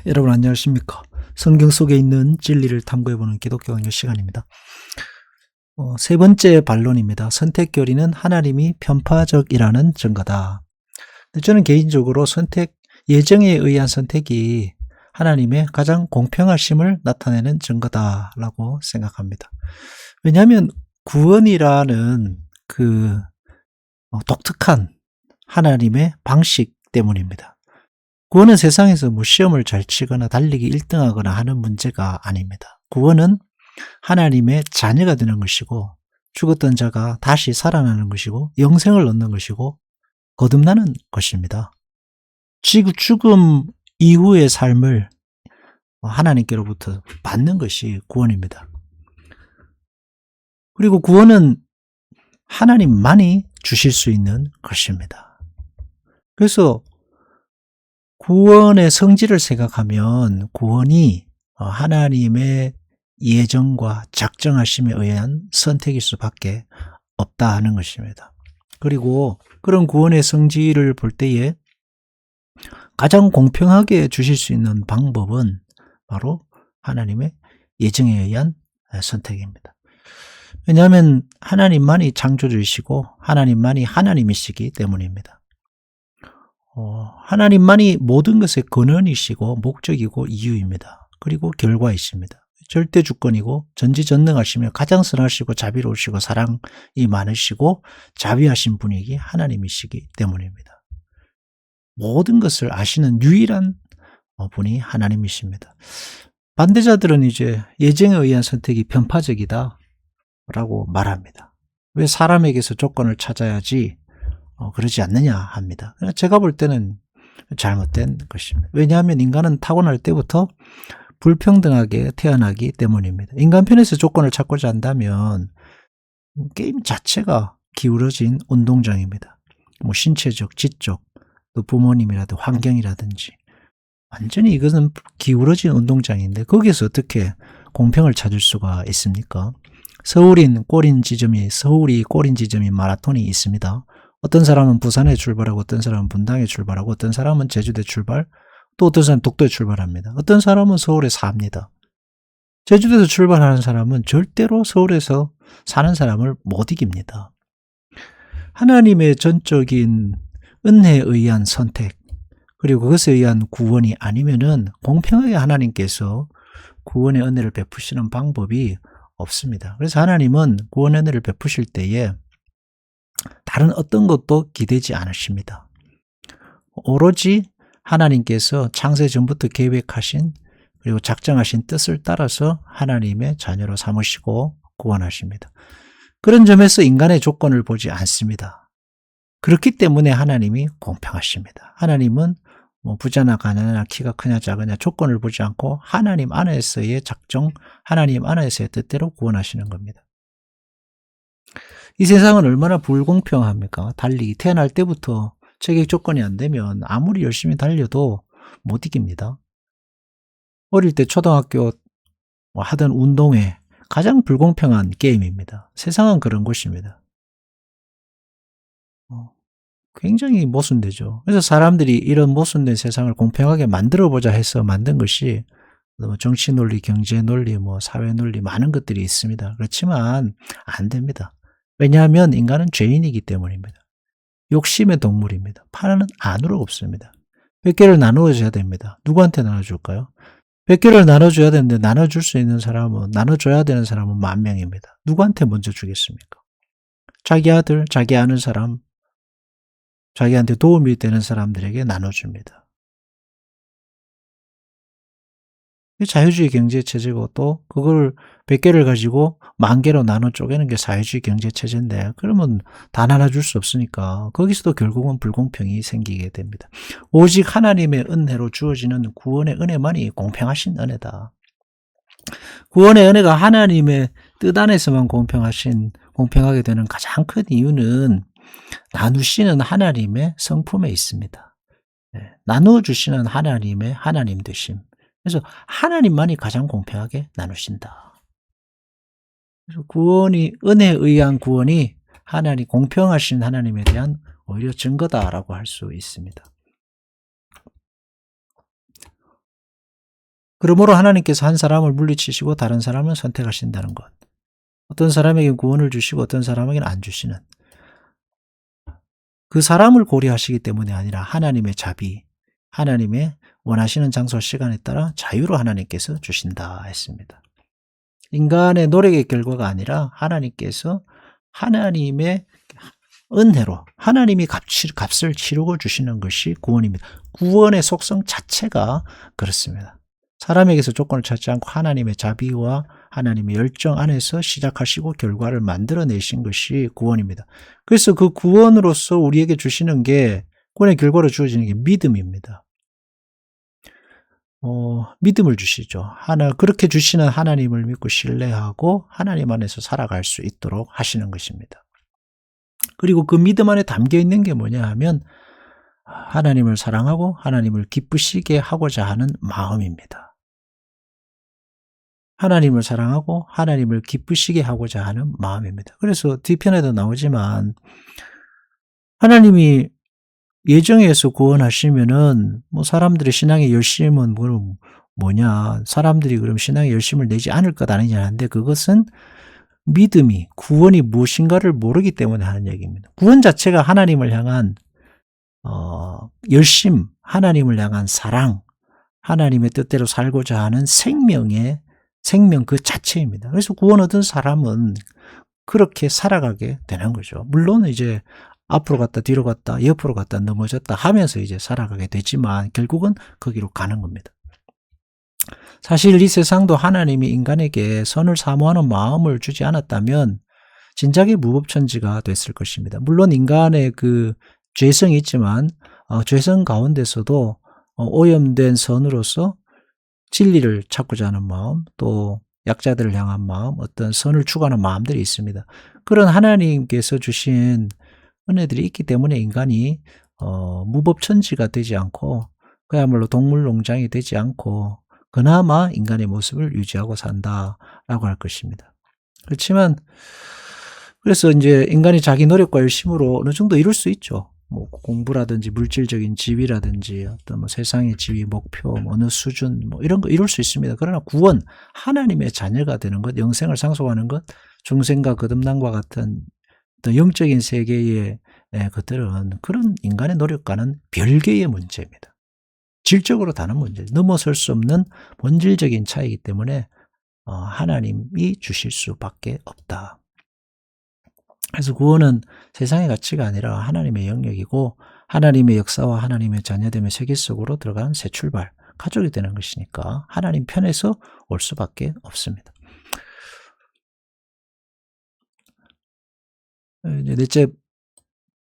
여러분 안녕하십니까? 성경 속에 있는 진리를 탐구해보는 기독교 강의 시간입니다. 세 번째 반론입니다. 선택교리는 하나님이 편파적이라는 증거다. 저는 개인적으로 예정에 의한 선택이 하나님의 가장 공평하심을 나타내는 증거다라고 생각합니다. 왜냐하면 구원이라는 그 독특한 하나님의 방식 때문입니다. 구원은 세상에서 뭐 시험을 잘 치거나 달리기 1등하거나 하는 문제가 아닙니다. 구원은 하나님의 자녀가 되는 것이고, 죽었던 자가 다시 살아나는 것이고, 영생을 얻는 것이고, 거듭나는 것입니다. 죽음 이후의 삶을 하나님께로부터 받는 것이 구원입니다. 그리고 구원은 하나님만이 주실 수 있는 것입니다. 그래서 구원의 성질을 생각하면 구원이 하나님의 예정과 작정하심에 의한 선택일 수밖에 없다 하는 것입니다. 그리고 그런 구원의 성질을 볼 때에 가장 공평하게 주실 수 있는 방법은 바로 하나님의 예정에 의한 선택입니다. 왜냐하면 하나님만이 창조주이시고 하나님만이 하나님이시기 때문입니다. 하나님만이 모든 것의 근원이시고 목적이고 이유입니다. 그리고 결과이십니다. 절대 주권이고 전지전능하시며 가장 선하시고 자비로우시고 사랑이 많으시고 자비하신 분이 하나님이시기 때문입니다. 모든 것을 아시는 유일한 분이 하나님이십니다. 반대자들은 이제 예정에 의한 선택이 편파적이다 라고 말합니다. 왜 사람에게서 조건을 찾아야지 그러지 않느냐 합니다. 제가 볼 때는 잘못된 것입니다. 왜냐하면 인간은 타고날 때부터 불평등하게 태어나기 때문입니다. 인간 편에서 조건을 찾고자 한다면 게임 자체가 기울어진 운동장입니다. 뭐 신체적, 지적, 또 부모님이라든 환경이라든지 완전히 이것은 기울어진 운동장인데 거기에서 어떻게 공평을 찾을 수가 있습니까? 서울이 꼬린 지점이 마라톤이 있습니다. 어떤 사람은 부산에 출발하고 어떤 사람은 분당에 출발하고 어떤 사람은 제주도에 출발, 또 어떤 사람은 독도에 출발합니다. 어떤 사람은 서울에 삽니다. 제주도에서 출발하는 사람은 절대로 서울에서 사는 사람을 못 이깁니다. 하나님의 전적인 은혜에 의한 선택, 그리고 그것에 의한 구원이 아니면은 공평하게 하나님께서 구원의 은혜를 베푸시는 방법이 없습니다. 그래서 하나님은 구원의 은혜를 베푸실 때에 다른 어떤 것도 기대지 않으십니다. 오로지 하나님께서 창세 전부터 계획하신 그리고 작정하신 뜻을 따라서 하나님의 자녀로 삼으시고 구원하십니다. 그런 점에서 인간의 조건을 보지 않습니다. 그렇기 때문에 하나님이 공평하십니다. 하나님은 뭐 부자나 가난하나 키가 크냐 작으냐 조건을 보지 않고 하나님 안에서의 작정, 하나님 안에서의 뜻대로 구원하시는 겁니다. 이 세상은 얼마나 불공평합니까? 달리기 태어날 때부터 체격 조건이 안 되면 아무리 열심히 달려도 못 이깁니다. 어릴 때 초등학교 하던 운동회 가장 불공평한 게임입니다. 세상은 그런 곳입니다. 굉장히 모순되죠. 그래서 사람들이 이런 모순된 세상을 공평하게 만들어보자 해서 만든 것이 정치 논리, 경제 논리, 사회 논리 많은 것들이 있습니다. 그렇지만 안 됩니다. 왜냐하면 인간은 죄인이기 때문입니다. 욕심의 동물입니다. 파는 안으로 없습니다. 100개를 나누어줘야 됩니다. 누구한테 나눠줄까요? 100개를 나눠줘야 되는데 나눠줘야 되는 사람은 10,000명입니다. 누구한테 먼저 주겠습니까? 자기 아들, 자기 아는 사람, 자기한테 도움이 되는 사람들에게 나눠줍니다. 자유주의 경제체제고 또 그걸 100개를 가지고 10,000개로 나눠 쪼개는 게 사회주의 경제체제인데 그러면 다 나눠줄 수 없으니까 거기서도 결국은 불공평이 생기게 됩니다. 오직 하나님의 은혜로 주어지는 구원의 은혜만이 공평하신 은혜다. 구원의 은혜가 하나님의 뜻 안에서만 공평하게 되는 가장 큰 이유는 나누시는 하나님의 성품에 있습니다. 나누어 주시는 하나님의 하나님 되심. 그래서 하나님만이 가장 공평하게 나누신다. 그래서 은혜에 의한 구원이 공평하신 하나님에 대한 오히려 증거다라고 할 수 있습니다. 그러므로 하나님께서 한 사람을 물리치시고 다른 사람을 선택하신다는 것. 어떤 사람에게 구원을 주시고 어떤 사람에게는 안 주시는. 그 사람을 고려하시기 때문에 아니라 하나님의 자비, 하나님의 원하시는 장소 시간에 따라 자유로 하나님께서 주신다 했습니다. 인간의 노력의 결과가 아니라 하나님께서 하나님의 은혜로 하나님이 값을 치르고 주시는 것이 구원입니다. 구원의 속성 자체가 그렇습니다. 사람에게서 조건을 찾지 않고 하나님의 자비와 하나님의 열정 안에서 시작하시고 결과를 만들어내신 것이 구원입니다. 그래서 그 구원으로서 우리에게 주시는 게 구원의 결과로 주어지는 게 믿음입니다. 믿음을 주시죠. 그렇게 주시는 하나님을 믿고 신뢰하고 하나님 안에서 살아갈 수 있도록 하시는 것입니다. 그리고 그 믿음 안에 담겨 있는 게 뭐냐 하면 하나님을 사랑하고 하나님을 기쁘시게 하고자 하는 마음입니다. 하나님을 사랑하고 하나님을 기쁘시게 하고자 하는 마음입니다. 그래서 뒤편에도 나오지만 하나님이 예정에 의해서 구원하시면은 사람들의 신앙의 열심은 뭐냐? 사람들이 그럼 신앙의 열심을 내지 않을 것 아니냐 하는데 그것은 믿음이 구원이 무엇인가를 모르기 때문에 하는 얘기입니다. 구원 자체가 하나님을 향한 열심, 하나님을 향한 사랑, 하나님의 뜻대로 살고자 하는 생명 그 자체입니다. 그래서 구원 얻은 사람은 그렇게 살아가게 되는 거죠. 물론 이제 앞으로 갔다 뒤로 갔다 옆으로 갔다 넘어졌다 하면서 이제 살아가게 되지만 결국은 거기로 가는 겁니다. 사실 이 세상도 하나님이 인간에게 선을 사모하는 마음을 주지 않았다면 진작에 무법천지가 됐을 것입니다. 물론 인간의 그 죄성이 있지만 죄성 가운데서도 오염된 선으로서 진리를 찾고자 하는 마음, 또 약자들을 향한 마음, 어떤 선을 추구하는 마음들이 있습니다. 그런 하나님께서 주신 은혜들이 있기 때문에 인간이 무법천지가 되지 않고 그야말로 동물농장이 되지 않고 그나마 인간의 모습을 유지하고 산다라고 할 것입니다. 그렇지만 그래서 이제 인간이 자기 노력과 열심으로 어느 정도 이룰 수 있죠. 공부라든지 물질적인 지위라든지 어떤 세상의 지위, 목표, 어느 수준 이런 거 이룰 수 있습니다. 그러나 구원, 하나님의 자녀가 되는 것, 영생을 상속하는 것, 중생과 거듭남과 같은 또 영적인 세계의 것들은 그런 인간의 노력과는 별개의 문제입니다. 질적으로 다른 문제, 넘어설 수 없는 본질적인 차이이기 때문에 하나님이 주실 수밖에 없다. 그래서 구원은 세상의 가치가 아니라 하나님의 영역이고 하나님의 역사와 하나님의 자녀됨의 세계 속으로 들어간 새 출발, 가족이 되는 것이니까 하나님 편에서 올 수밖에 없습니다. 이제 넷째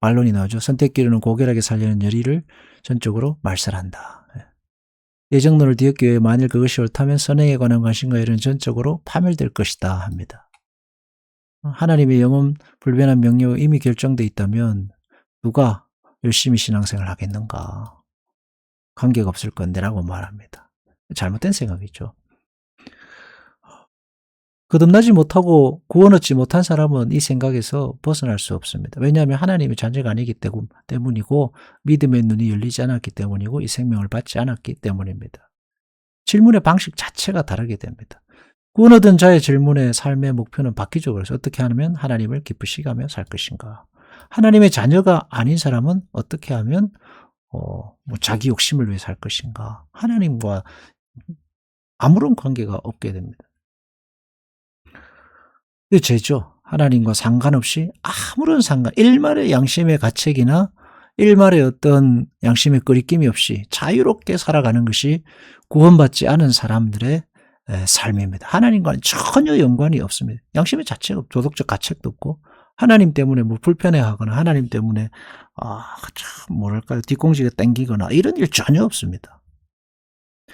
반론이 나오죠. 선택기로는 고결하게 살려는 열의를 전적으로 말살한다. 예정론을 뒤엎기 위해 만일 그것이 옳다면 선행에 관한 관심과 열의는 전적으로 파멸될 것이다 합니다. 하나님의 영원 불변한 명령이 이미 결정되어 있다면 누가 열심히 신앙생활을 하겠는가? 관계가 없을 건데라고 말합니다. 잘못된 생각이죠. 거듭나지 못하고 구원 얻지 못한 사람은 이 생각에서 벗어날 수 없습니다. 왜냐하면 하나님의 자녀가 아니기 때문이고 믿음의 눈이 열리지 않았기 때문이고 이 생명을 받지 않았기 때문입니다. 질문의 방식 자체가 다르게 됩니다. 구원 얻은 자의 질문의 삶의 목표는 바뀌죠. 그래서 어떻게 하면 하나님을 기쁘시게 하며 살 것인가. 하나님의 자녀가 아닌 사람은 어떻게 하면 자기 욕심을 위해 살 것인가. 하나님과 아무런 관계가 없게 됩니다. 이게 죄죠. 하나님과 상관없이 아무런 일말의 양심의 가책이나 일말의 어떤 양심의 끄리낌이 없이 자유롭게 살아가는 것이 구원받지 않은 사람들의 삶입니다. 하나님과는 전혀 연관이 없습니다. 양심의 자체가 도덕적 가책도 없고 하나님 때문에 불편해하거나 하나님 때문에 참 뭐랄까요 뒷공지가 땡기거나 이런 일 전혀 없습니다.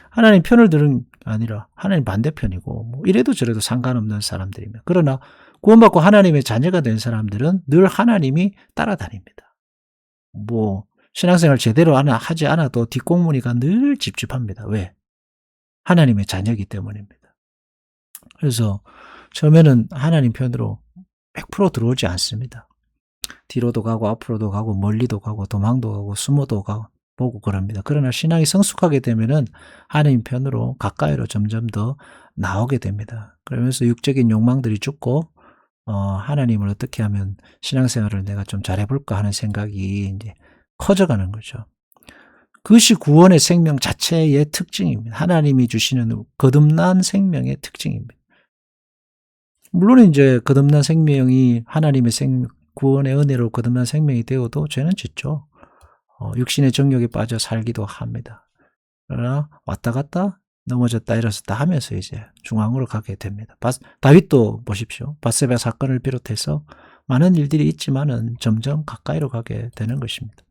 하나님 편을 들은 게 아니라 하나님 반대편이고 이래도 저래도 상관없는 사람들이며 그러나 구원받고 하나님의 자녀가 된 사람들은 늘 하나님이 따라다닙니다. 신앙생활 제대로 하지 않아도 뒷공무니가 늘 찝찝합니다. 왜? 하나님의 자녀이기 때문입니다. 그래서 처음에는 하나님 편으로 100% 들어오지 않습니다. 뒤로도 가고 앞으로도 가고 멀리도 가고 도망도 가고 숨어도 가고 보고 그럽니다. 그러나 신앙이 성숙하게 되면은 하나님 편으로 가까이로 점점 더 나오게 됩니다. 그러면서 육적인 욕망들이 죽고 하나님을 어떻게 하면 신앙생활을 내가 좀 잘해볼까 하는 생각이 이제 커져가는 거죠. 그것이 구원의 생명 자체의 특징입니다. 하나님이 주시는 거듭난 생명의 특징입니다. 물론 이제 거듭난 생명이 하나님의 구원의 은혜로 거듭난 생명이 되어도 죄는 짓죠. 육신의 정욕에 빠져 살기도 합니다. 그러나 왔다 갔다 넘어졌다 일어섰다 하면서 이제 중앙으로 가게 됩니다. 다윗도 보십시오. 밧세바 사건을 비롯해서 많은 일들이 있지만은 점점 가까이로 가게 되는 것입니다.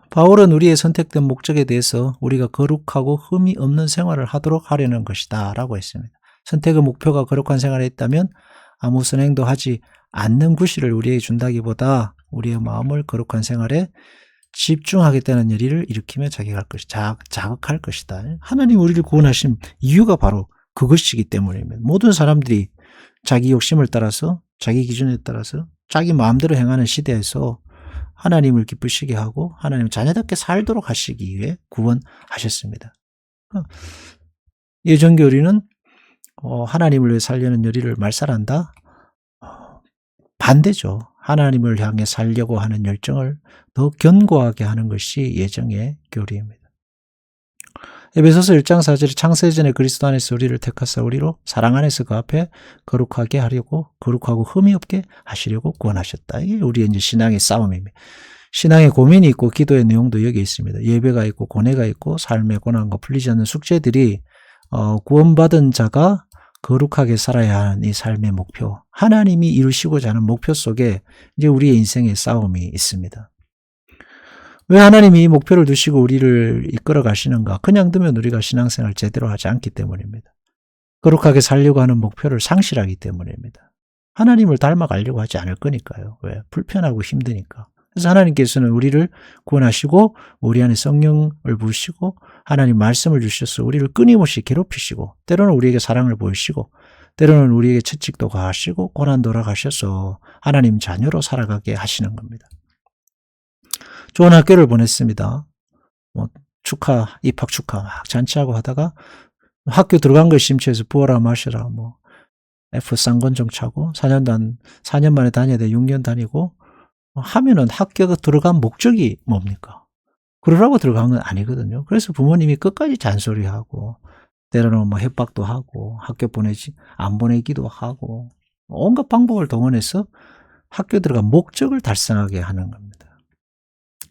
바울은 우리의 선택된 목적에 대해서 우리가 거룩하고 흠이 없는 생활을 하도록 하려는 것이다 라고 했습니다. 선택의 목표가 거룩한 생활에 있다면 아무 선행도 하지 않는 구실을 우리에게 준다기보다 우리의 마음을 거룩한 생활에 집중하겠다는 열의를 일으키며 자극할 것이다. 하나님 우리를 구원하신 이유가 바로 그것이기 때문입니다. 모든 사람들이 자기 욕심을 따라서 자기 기준에 따라서 자기 마음대로 행하는 시대에서 하나님을 기쁘시게 하고 하나님 자녀답게 살도록 하시기 위해 구원하셨습니다. 예전교리는 하나님을 위해 살려는 열의를 말살한다? 반대죠. 하나님을 향해 살려고 하는 열정을 더 견고하게 하는 것이 예정의 교리입니다. 에베소서 1장 4절에 창세전에 그리스도 안에서 우리를 택하사 우리로 사랑 안에서 그 앞에 거룩하게 하려고 거룩하고 흠이 없게 하시려고 구원하셨다. 이게 우리의 이제 신앙의 싸움입니다. 신앙의 고민이 있고 기도의 내용도 여기 있습니다. 예배가 있고 고뇌가 있고 삶의 고난과 풀리지 않는 숙제들이 구원받은 자가 거룩하게 살아야 하는 이 삶의 목표, 하나님이 이루시고자 하는 목표 속에 이제 우리의 인생의 싸움이 있습니다. 왜 하나님이 이 목표를 두시고 우리를 이끌어 가시는가? 그냥 두면 우리가 신앙생활 제대로 하지 않기 때문입니다. 거룩하게 살려고 하는 목표를 상실하기 때문입니다. 하나님을 닮아가려고 하지 않을 거니까요. 왜? 불편하고 힘드니까. 그래서 하나님께서는 우리를 구원하시고 우리 안에 성령을 부으시고 하나님 말씀을 주셔서 우리를 끊임없이 괴롭히시고 때로는 우리에게 사랑을 보이시고 때로는 우리에게 채찍도 가하시고 고난도 허락하셔서 하나님 자녀로 살아가게 하시는 겁니다. 좋은 학교를 보냈습니다. 입학 축하 막 잔치하고 하다가 학교 들어간 걸 심취해서 부어라 마셔라 F 쌍권종 차고 4년 만에 다녀야 돼 6년 다니고 하면은 학교가 들어간 목적이 뭡니까? 그러라고 들어간 건 아니거든요. 그래서 부모님이 끝까지 잔소리하고 때로는 협박도 하고 학교 안 보내기도 하고 온갖 방법을 동원해서 학교 들어간 목적을 달성하게 하는 겁니다.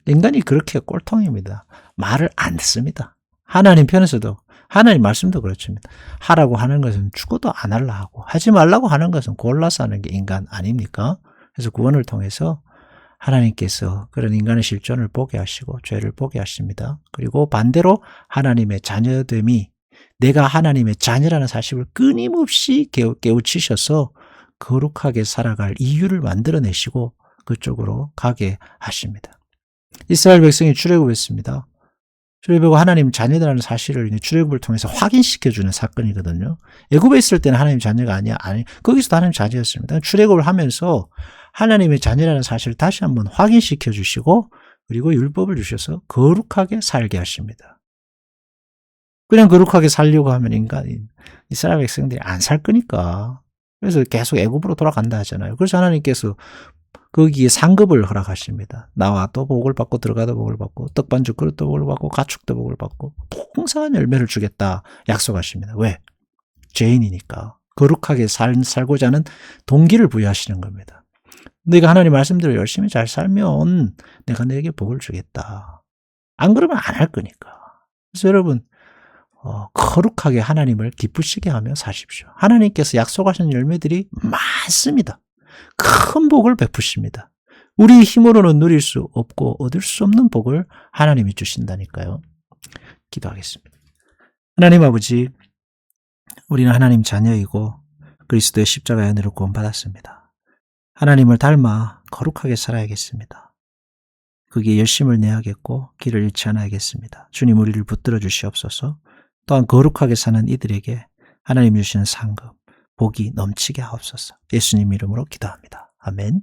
인간이 그렇게 꼴통입니다. 말을 안 듣습니다. 하나님 편에서도 하나님 말씀도 그렇습니다. 하라고 하는 것은 죽어도 안 하려 하고 하지 말라고 하는 것은 골라서 하는 게 인간 아닙니까? 그래서 구원을 통해서 하나님께서 그런 인간의 실존을 보게 하시고 죄를 보게 하십니다. 그리고 반대로 하나님의 자녀됨이 내가 하나님의 자녀라는 사실을 끊임없이 깨우치셔서 거룩하게 살아갈 이유를 만들어내시고 그쪽으로 가게 하십니다. 이스라엘 백성이 출애굽했습니다. 출애굽하고 하나님 자녀라는 사실을 출애굽을 통해서 확인시켜주는 사건이거든요. 애굽에 있을 때는 하나님 자녀가 거기서도 하나님 자녀였습니다. 출애굽을 하면서 하나님의 자녀라는 사실을 다시 한번 확인시켜 주시고 그리고 율법을 주셔서 거룩하게 살게 하십니다. 그냥 거룩하게 살려고 하면 이스라엘 백성들이 안 살 거니까 그래서 계속 애굽으로 돌아간다 하잖아요. 그래서 하나님께서 거기에 상급을 허락하십니다. 나와 또 복을 받고 들어가도 복을 받고 떡반죽 그릇도 복을 받고 가축도 복을 받고 풍성한 열매를 주겠다 약속하십니다. 왜? 죄인이니까 거룩하게 살고자 하는 동기를 부여하시는 겁니다. 내가 하나님 말씀대로 열심히 잘 살면 내가 너에게 복을 주겠다. 안 그러면 안 할 거니까. 그래서 여러분 거룩하게 하나님을 기쁘시게 하며 사십시오. 하나님께서 약속하신 열매들이 많습니다. 큰 복을 베푸십니다. 우리 힘으로는 누릴 수 없고 얻을 수 없는 복을 하나님이 주신다니까요. 기도하겠습니다. 하나님 아버지, 우리는 하나님 자녀이고 그리스도의 십자가의 은혜로 구원받았습니다. 하나님을 닮아 거룩하게 살아야겠습니다. 거기에 열심을 내야겠고 길을 잃지 않아야겠습니다. 주님 우리를 붙들어 주시옵소서. 또한 거룩하게 사는 이들에게 하나님 주시는 상급, 복이 넘치게 하옵소서. 예수님 이름으로 기도합니다. 아멘.